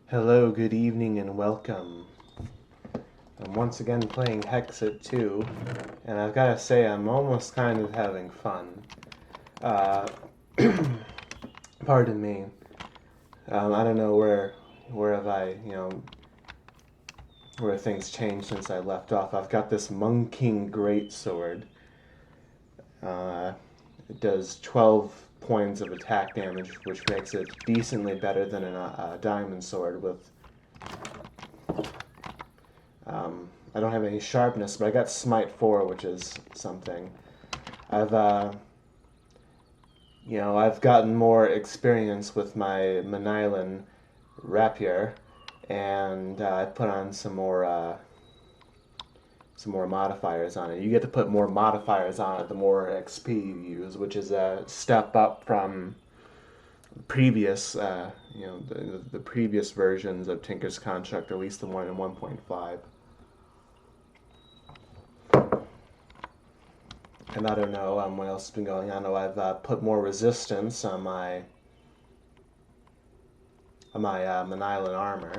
Hello, good evening, and welcome. I'm once again playing Hexxit 2, and I've got to say I'm almost kind of having fun. Uh, Pardon me. I don't know where have where things changed since I left off. I've got this Monking Greatsword. Uh, it does 12 points of attack damage, which makes it decently better than a diamond sword with I don't have any sharpness, but I got Smite 4, which is something. I've, I've gotten more experience with my Manailan rapier, and I put on some more modifiers on it. You get to put more modifiers on it the more XP you use, which is a step up from previous, the previous versions of Tinker's Construct, at least the one in 1.5. And I don't know what else has been going on. I know I've put more resistance on my Manailan armor.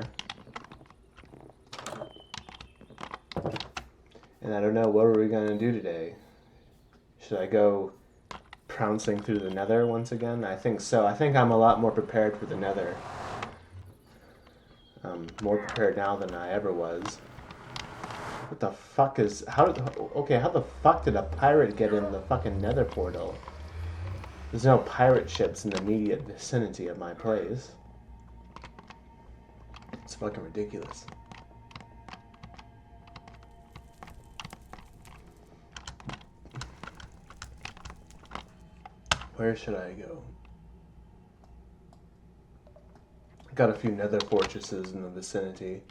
And I don't know, what are we going to do today? Should I go trouncing through the nether once again? I think so. I think I'm a lot more prepared for the nether. More prepared now than I ever was. What the fuck is... how the fuck did a pirate get in the fucking nether portal? There's no pirate ships in the immediate vicinity of my place. It's fucking ridiculous. Where should I go? Got a few nether fortresses in the vicinity.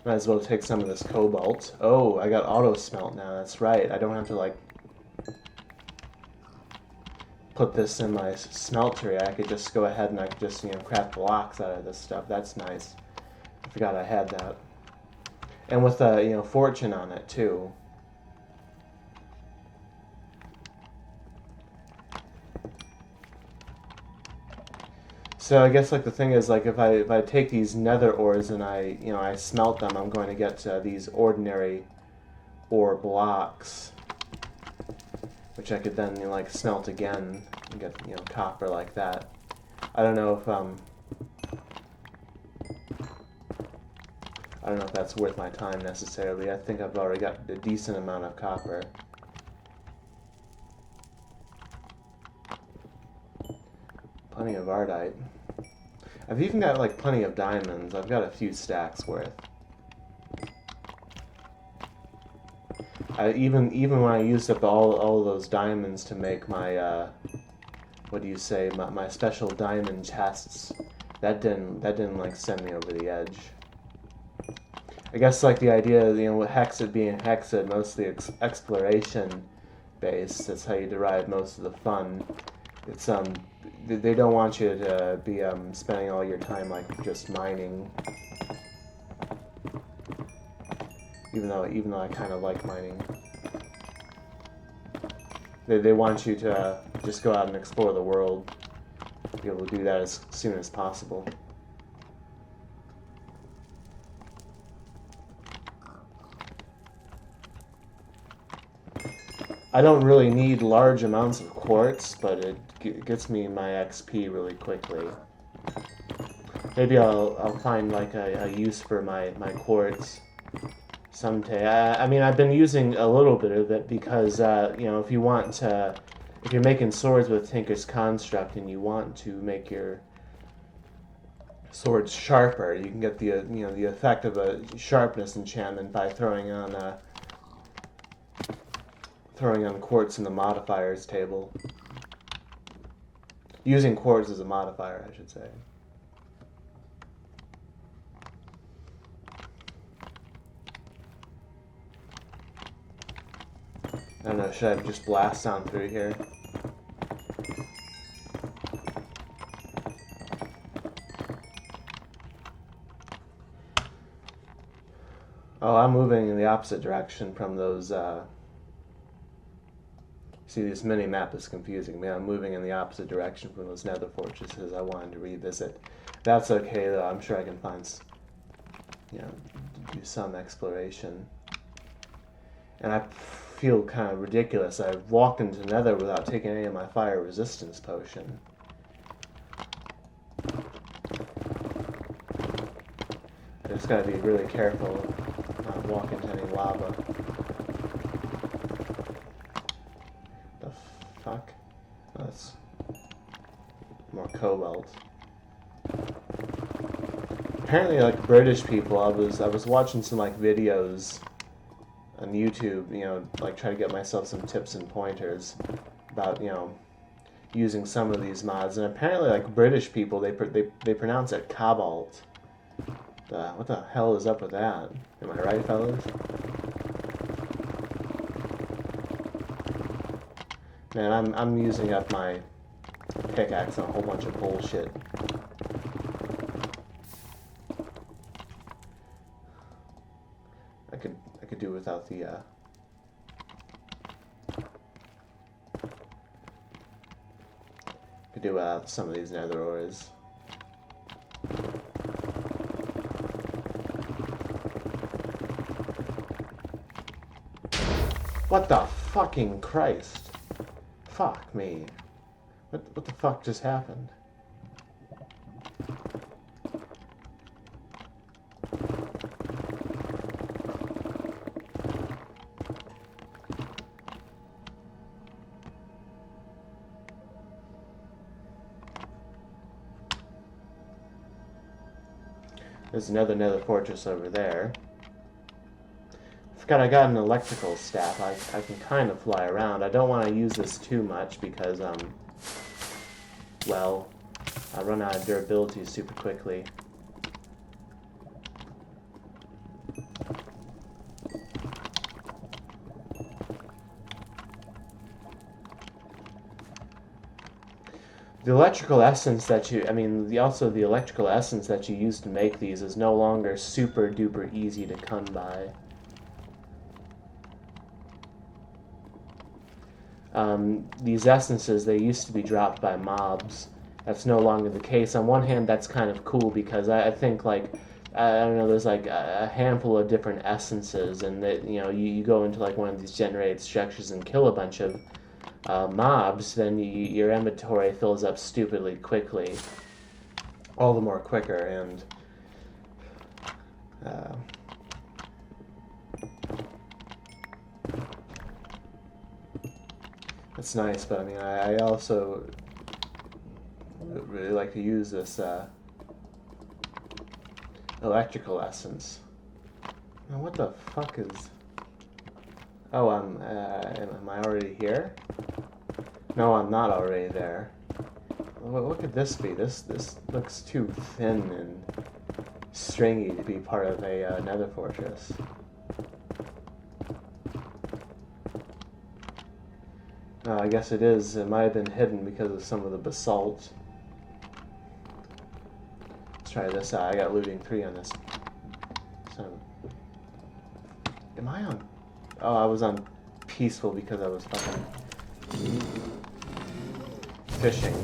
Might as well take some of this cobalt. Oh, I got auto smelt now, that's right. I don't have to, like, put this in my smeltery. I could just go ahead and I could just, craft blocks out of this stuff. That's nice. I forgot I had that. And with, fortune on it, too. So I guess like the thing is like if I take these nether ores and I smelt them, I'm going to get these ordinary ore blocks, which I could then like smelt again and get copper like that. I don't know if that's worth my time necessarily. I think I've already got a decent amount of copper. Plenty of ardite. I've even got like plenty of diamonds. I've got a few stacks worth. Even when I used up all of those diamonds to make my my special diamond chests, that didn't like send me over the edge. I guess like the idea, with Hexxit being Hexxit, mostly exploration based. That's how you derive most of the fun. It's they don't want you to be spending all your time like just mining. Even though I kind of like mining. They want you to just go out and explore the world. Be able to do that as soon as possible. I don't really need large amounts of quartz, but it gets me my XP really quickly. Maybe I'll find like a use for my quartz someday. I mean, I've been using a little bit of it because if you're making swords with Tinker's Construct and you want to make your swords sharper, you can get the effect of a sharpness enchantment by throwing on quartz in the modifiers table. Using quartz as a modifier, I should say. I don't know, should I just blast on through here? Oh, I'm moving in the opposite direction from those See, this mini-map is confusing me. I'm moving in the opposite direction from those nether fortresses I wanted to revisit. That's okay, though. I'm sure I can find, do some exploration. And I feel kind of ridiculous. I walked into nether without taking any of my fire resistance potion. I just gotta be really careful not walk into any lava. The fuck? Oh, that's more cobalt. Apparently, like British people, I was watching some like videos on YouTube, like try to get myself some tips and pointers about, using some of these mods. And apparently, like British people, they pronounce it cobalt. What the hell is up with that? Am I right, fellas? Man, I'm using up my pickaxe on a whole bunch of bullshit. I could do without the could do without some of these nether ores. What the fucking Christ? Fuck me. What the fuck just happened? There's another nether fortress over there. I forgot I got an electrical staff. I can kind of fly around. I don't want to use this too much because, well, I run out of durability super quickly. The electrical essence that the electrical essence that you use to make these is no longer super duper easy to come by. These essences, they used to be dropped by mobs. That's no longer the case. On one hand, that's kind of cool because I think, like, I don't know, there's like a handful of different essences, and that, you go into like one of these generated structures and kill a bunch of mobs, then your inventory fills up stupidly quickly. All the more quicker, and it's nice, but I mean, I also really like to use this electrical essence. Now, what the fuck is... Oh, am I already here? No, I'm not already there. What could this be? This looks too thin and stringy to be part of a nether fortress. I guess it is. It might have been hidden because of some of the basalt. Let's try this out. I got looting 3 on this. So, am I on? Oh, I was on peaceful because I was fucking fishing.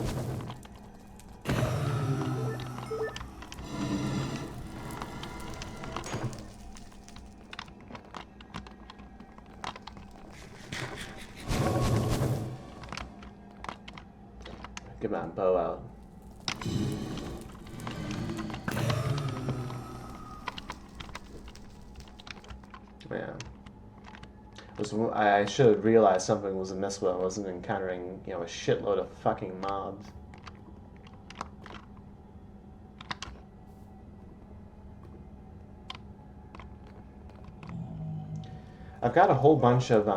Get my bow out. Yeah. I should have realized something was amiss when I wasn't encountering, a shitload of fucking mobs. I've got a whole bunch of,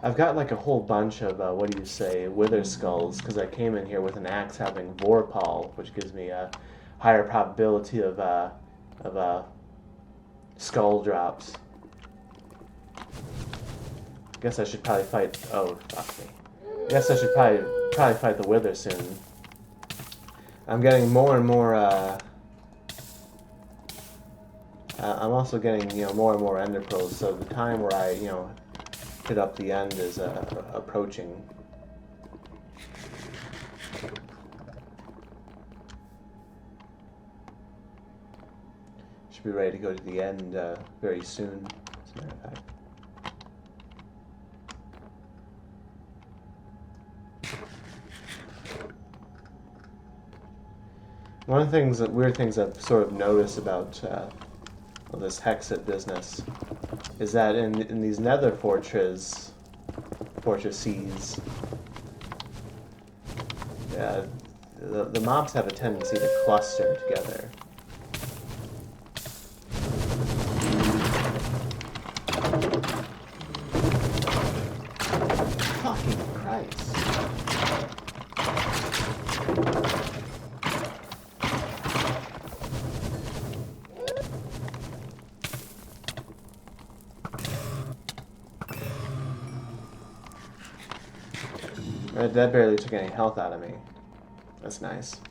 I've got like a whole bunch of, what do you say, wither skulls, because I came in here with an axe having vorpal, which gives me a higher probability of skull drops. Guess I should probably fight. Oh, fuck me. Guess I should probably fight the wither soon. I'm getting more and more. I'm also getting more and more ender pearls. So the time where I hit up the end is approaching. Should be ready to go to the end very soon, as a matter of fact. One of the things, weird things I've sort of noticed about this Hexxit business is that in these nether fortresses, the mobs have a tendency to cluster together. Fucking Christ. That barely took any health out of me. That's nice.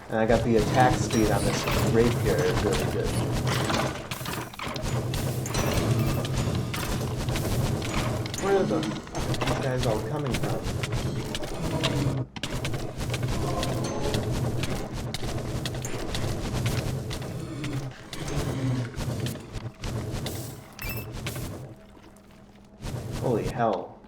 And I got the attack speed on this rapier is really good. Where the fuck are these guys all coming from? Holy hell.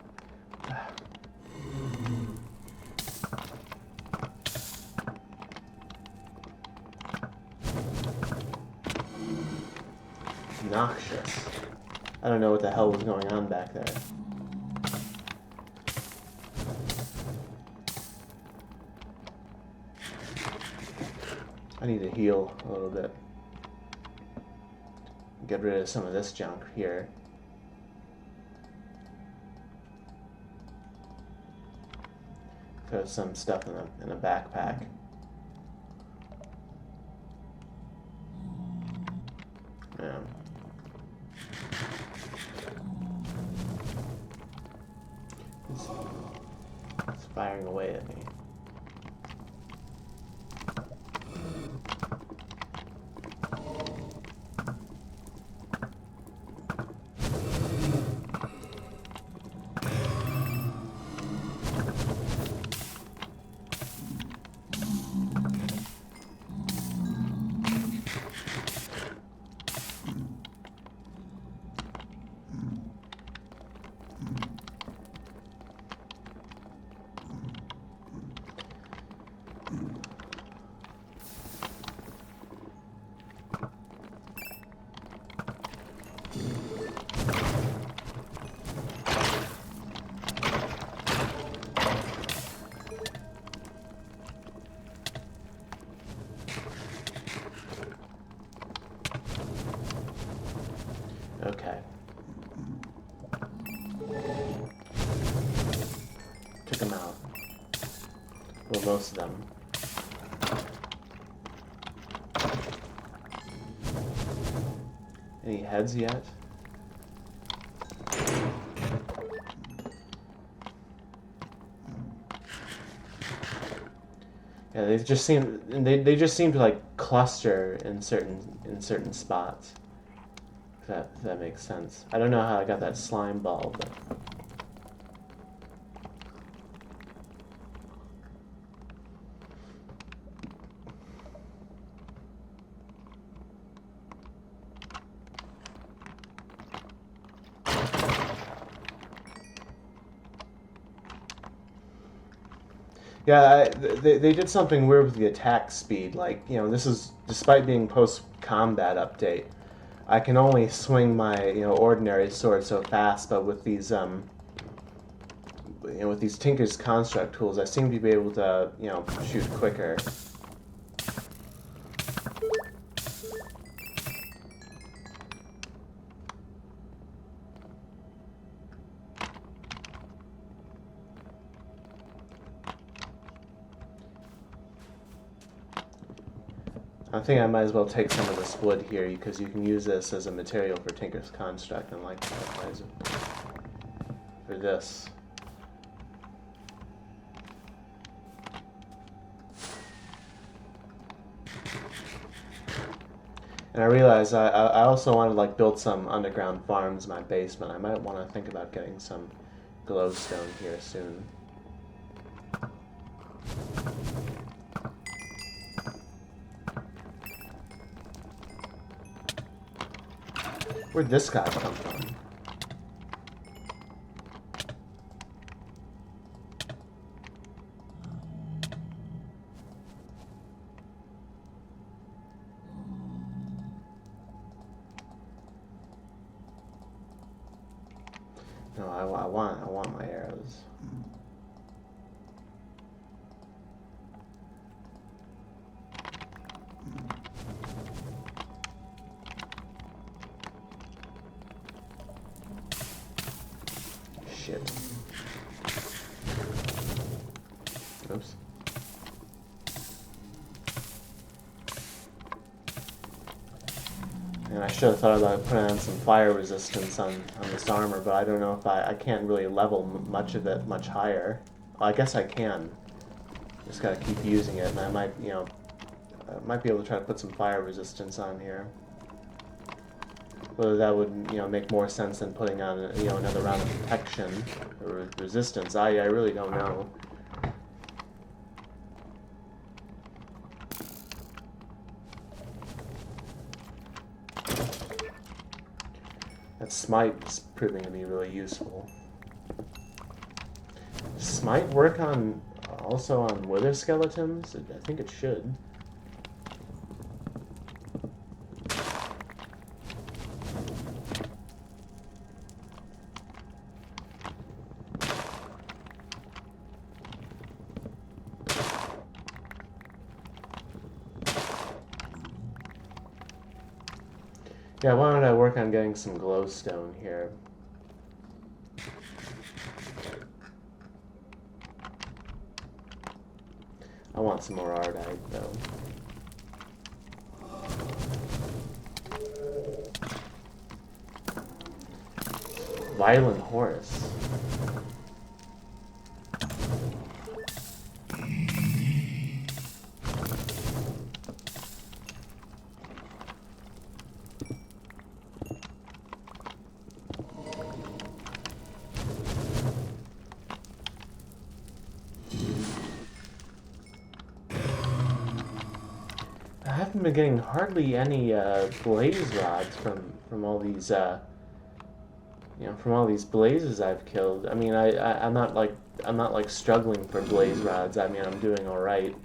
Noxious. I don't know what the hell was going on back there. I need to heal a little bit. Get rid of some of this junk here. There's some stuff in a backpack. Yeah. It's firing away at me. Okay. Took them out. Well, most of them. Any heads yet? Yeah, they just seem to like cluster in certain spots. If that makes sense. I don't know how I got that slime ball, but yeah, they did something weird with the attack speed. Like, you know, this is despite being post-combat update. I can only swing my, you know, ordinary sword so fast, but with these, with these Tinker's Construct tools, I seem to be able to, you know, shoot quicker. I think I might as well take some of this wood here, because you can use this as a material for Tinker's Construct, and like for this. And I realized I also want to like build some underground farms in my basement. I might want to think about getting some glowstone here soon. Where'd this guy come from? No, I want my arrows. Shit. Oops. And I should have thought about putting on some fire resistance on this armor, but I don't know if I can't really level much of it much higher. Well, I guess I can. Just gotta keep using it, and I might, you know, I might be able to try to put some fire resistance on here. Whether that would, you know, make more sense than putting on, you know, another round of protection or resistance, I really don't know. That smite's proving to be really useful. Does smite work on also on wither skeletons? I think it should. Yeah, why don't I work on getting some glowstone here? I want some more ardite, though. Violent horse. I haven't been getting hardly any blaze rods from all these you know, from all these blazes I've killed. I mean, I'm not like struggling for blaze rods. I mean, I'm doing all right.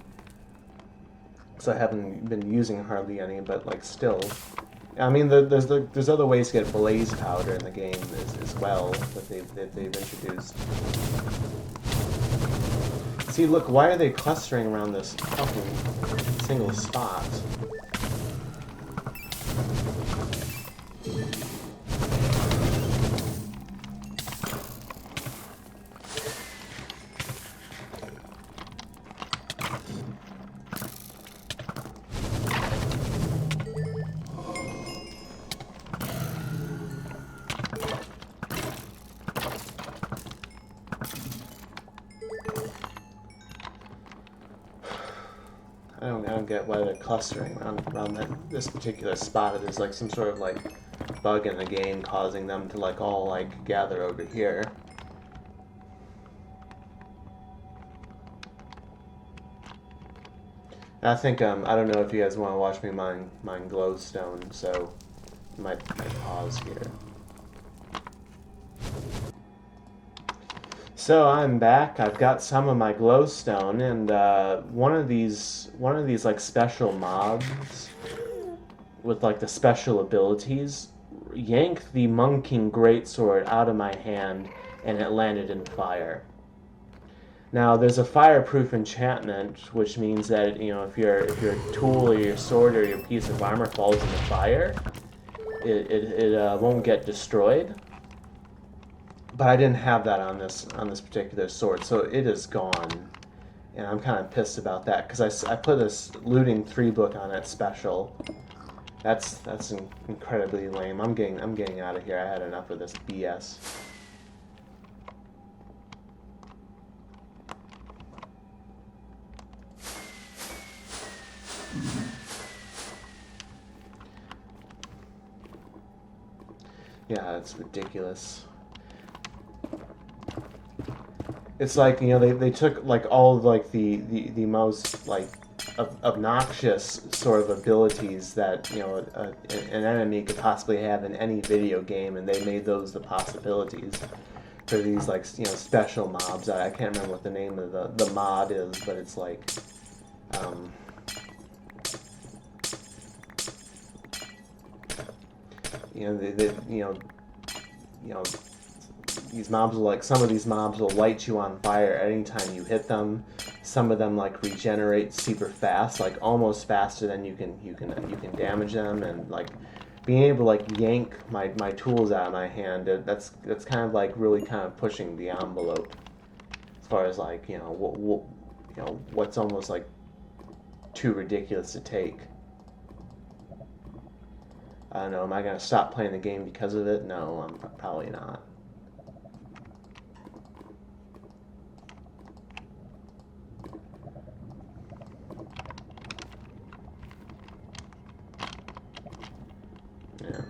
So I haven't been using hardly any, but like still. I mean, there's other ways to get blaze powder in the game as well that they've introduced. See, look, why are they clustering around this fucking single spot? I don't get why they're clustering around this particular spot. It is like some sort of like bug in the game causing them to like all like gather over here. I think I don't know if you guys want to watch me mine glowstone, so I might pause here. So I'm back. I've got some of my glowstone, and one of these like special mobs with like the special abilities yanked the Monking Greatsword out of my hand, and it landed in fire. Now there's a fireproof enchantment, which means that, you know, if your tool or your sword or your piece of armor falls in the fire, it won't get destroyed. But I didn't have that on this particular sword, so it is gone, and I'm kind of pissed about that because I put this looting 3 book on it special. That's incredibly lame. I'm getting out of here. I had enough of this BS. Yeah, it's ridiculous. It's like, you know, they took like all of like the most like obnoxious sort of abilities that, you know, an enemy could possibly have in any video game, and they made those the possibilities for these, like, you know, special mobs. I can't remember what the name of the mod is, but it's like, um, you know, you know, these mobs will, like, some of these mobs will light you on fire anytime you hit them. Some of them like regenerate super fast, like almost faster than you can damage them, and like being able to like yank my tools out of my hand, that's kind of like really kind of pushing the envelope as far as, like, you know, you know, what's almost like too ridiculous to take. I don't know, am I gonna stop playing the game because of it? No, I'm probably not. Yeah.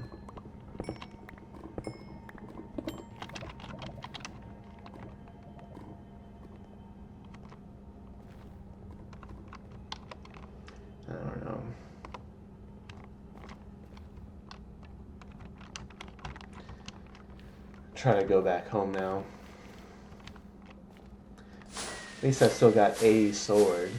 I don't know. Try to go back home now. At least I still got a sword.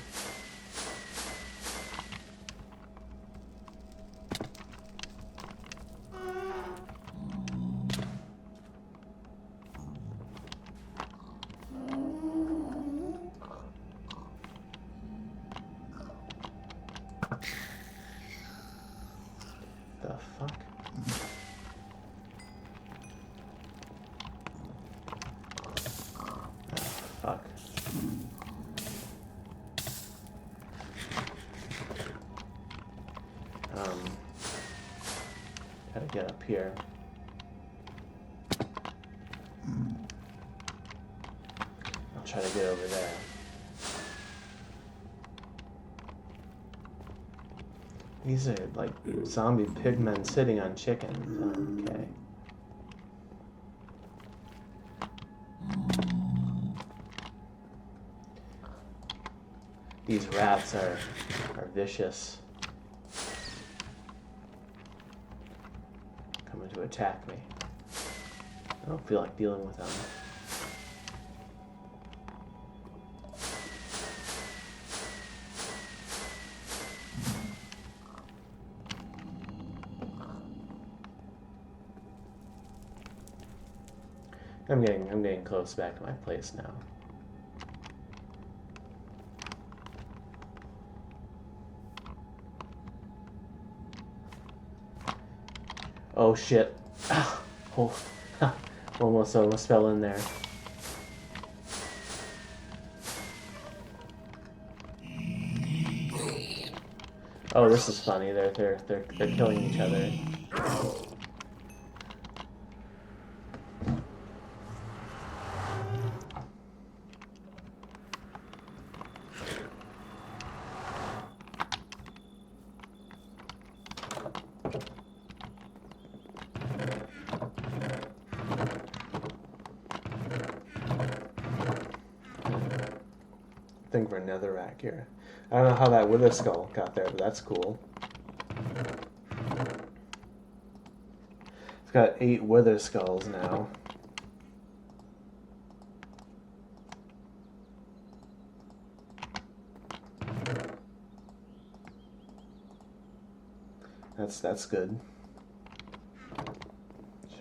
The fuck? Fuck. Gotta get up here. I'll try to get over there. These are like zombie pigmen sitting on chickens. Okay. These rats are vicious. Coming to attack me. I don't feel like dealing with them. I'm getting close back to my place now. Oh shit. Oh, almost fell in there. Oh, this is funny. They're killing each other. Thing for another rack here. I don't know how that wither skull got there, but that's cool. It's got 8 wither skulls now. That's good.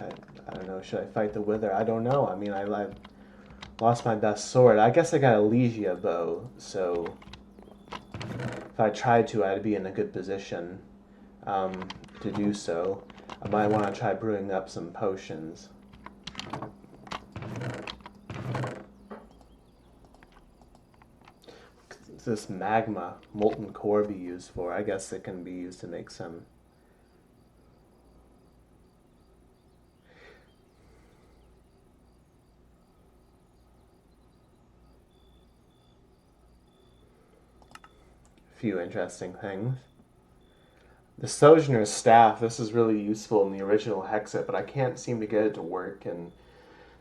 I don't know. Should I fight the wither? I don't know. I mean, I lost my best sword. I guess I got a Legia bow, so if I tried to, I'd be in a good position to do so. I might want to try brewing up some potions. What's this magma molten core be used for? I guess it can be used to make some. Few interesting things. The Sojourner's Staff, this is really useful in the original Hexxit, but I can't seem to get it to work in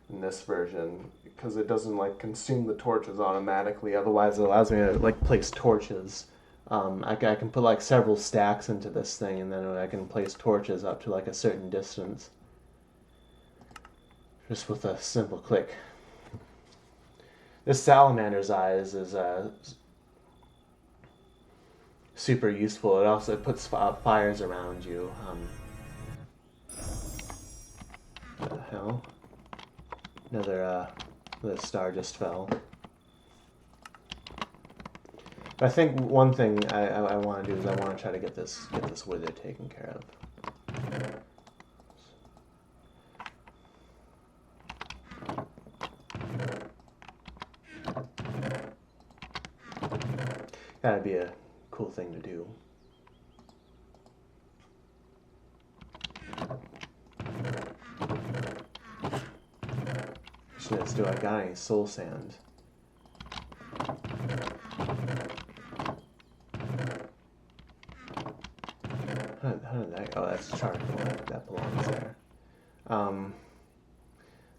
this version because it doesn't like consume the torches automatically. Otherwise, it allows me to like place torches. I can put like several stacks into this thing, and then I can place torches up to like a certain distance just with a simple click. This Salamander's Eyes is super useful. It puts fires around you. What the hell? Another star just fell. But I think one thing I want to do is I want to try to get this wither taken care of. That'd be a cool thing to do. Question is, do I got any soul sand? How did that? Oh, that's charcoal. That belongs there.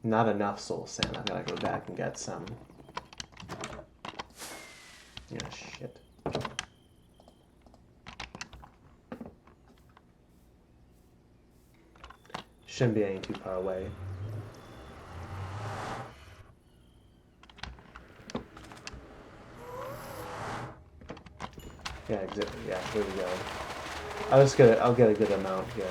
Not enough soul sand. I've got to go back and get some. Yeah, shit. Shouldn't be any too far away. Yeah, exactly. Yeah, here we go. I'll get a good amount here.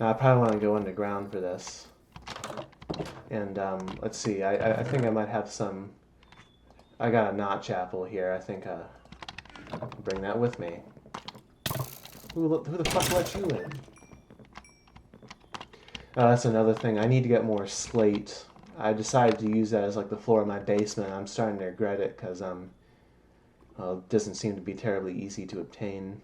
Now I probably want to go underground for this. And let's see. I think I might have some. I got a notch apple here. I think I'll bring that with me. Who the fuck let you in? Oh, that's another thing. I need to get more slate. I decided to use that as like the floor of my basement. I'm starting to regret it because well, it doesn't seem to be terribly easy to obtain.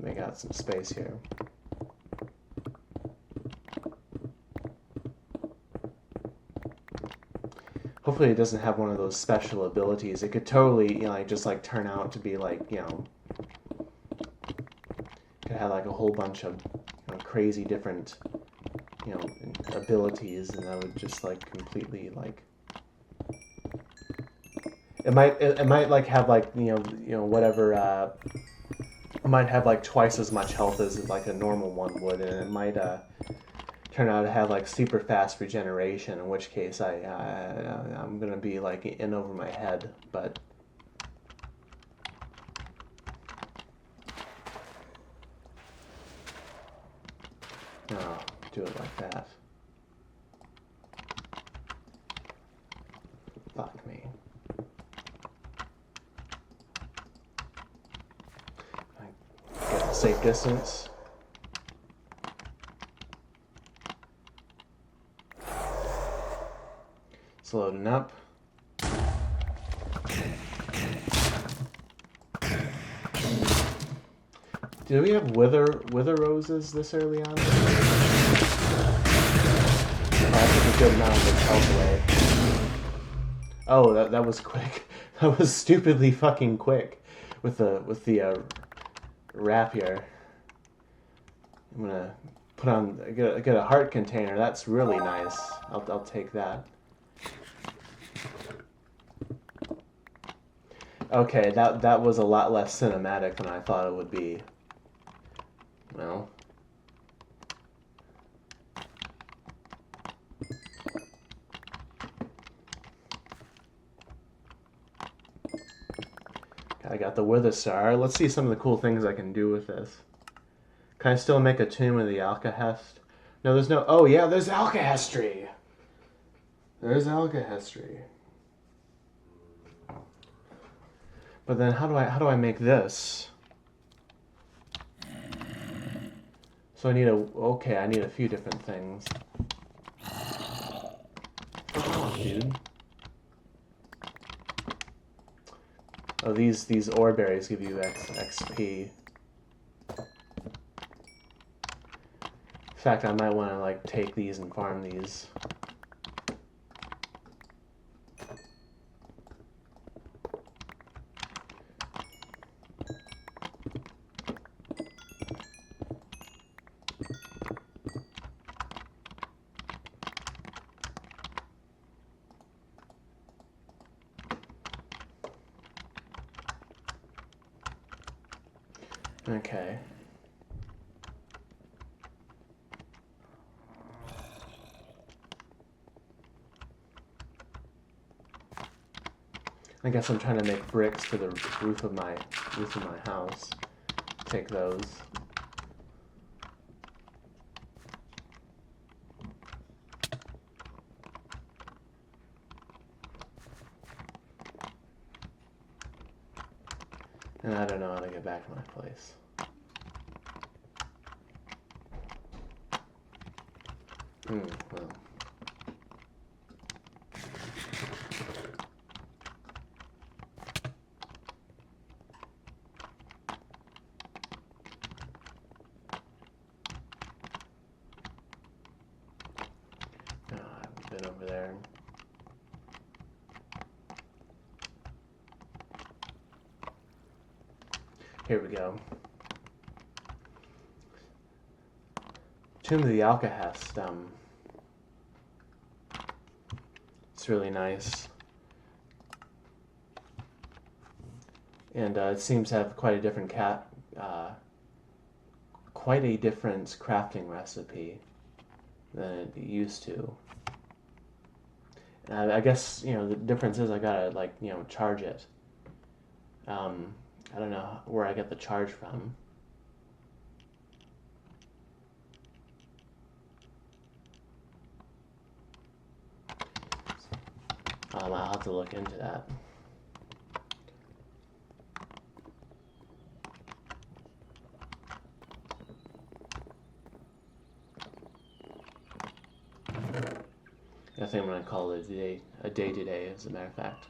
Make out some space here. Hopefully it doesn't have one of those special abilities. It could totally, you know, like just like turn out to be like, you know, could have like a whole bunch of, you know, crazy different, you know, abilities, and that would just like completely like. It might like have like you know whatever. It might have like twice as much health as like a normal one would, and it might turn out to have like super fast regeneration, in which case I'm gonna be like in over my head. But no, do it like that. Fuck me. Get a safe distance. It's loading up. Do we have wither roses this early on? Oh, I took a good amount of its health away. Oh, that was quick. That was stupidly fucking quick with the rapier. I'm gonna put on get a heart container. That's really nice. I'll take that. Okay, that was a lot less cinematic than I thought it would be. Well. I got the Wither Star. Let's see some of the cool things I can do with this. Can I still make a tomb of the Alkahest? No, there's no... Oh, yeah, there's Alkahestry! There's Alkahestry. But then how do I make this? So I need a... Okay, I need a few different things. dude. Oh, these ore berries give you XP. In fact, I might want to like take these and farm these. Okay. I guess I'm trying to make bricks for the roof of my house. Take those. And I don't know how to get back to my place. Well. Oh, I haven't been over there. Here we go. Tomb of the Alcahest. It's really nice. And it seems to have quite a different crafting recipe than it used to. I guess, you know, the difference is I gotta, like, you know, charge it. I don't know where I get the charge from. I'll have to look into that. I think I'm going to call it a day today, as a matter of fact.